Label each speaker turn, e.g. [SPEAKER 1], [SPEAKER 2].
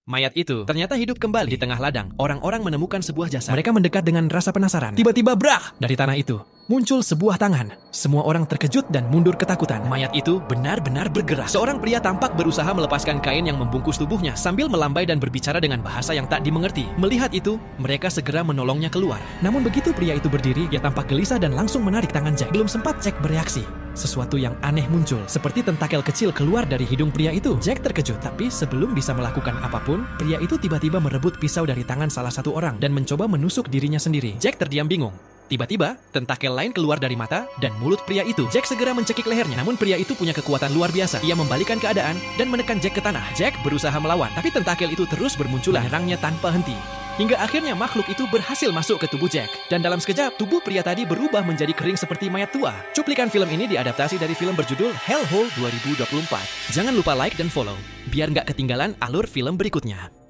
[SPEAKER 1] Mayat itu ternyata hidup kembali di tengah ladang. Orang-orang menemukan sebuah jasad. Mereka mendekat dengan rasa penasaran. Tiba-tiba brah! Dari tanah itu muncul sebuah tangan. Semua orang terkejut dan mundur ketakutan. Mayat itu benar-benar bergerak. Seorang pria tampak berusaha melepaskan kain yang membungkus tubuhnya sambil melambai dan berbicara dengan bahasa yang tak dimengerti. Melihat itu, mereka segera menolongnya keluar. Namun begitu pria itu berdiri, dia tampak gelisah dan langsung menarik tangan Jack. Belum sempat Jack bereaksi, sesuatu yang aneh muncul, seperti tentakel kecil keluar dari hidung pria itu. Jack terkejut, tapi sebelum bisa melakukan apapun, pria itu tiba-tiba merebut pisau dari tangan salah satu orang dan mencoba menusuk dirinya sendiri. Jack terdiam bingung. Tiba-tiba, tentakel lain keluar dari mata dan mulut pria itu. Jack segera mencekik lehernya, namun pria itu punya kekuatan luar biasa. Ia membalikkan keadaan dan menekan Jack ke tanah. Jack berusaha melawan, tapi tentakel itu terus bermunculan, menyerangnya tanpa henti. Hingga akhirnya makhluk itu berhasil masuk ke tubuh Jack. Dan dalam sekejap, tubuh pria tadi berubah menjadi kering seperti mayat tua. Cuplikan film ini diadaptasi dari film berjudul Hellhole 2024. Jangan lupa like dan follow, biar nggak ketinggalan alur film berikutnya.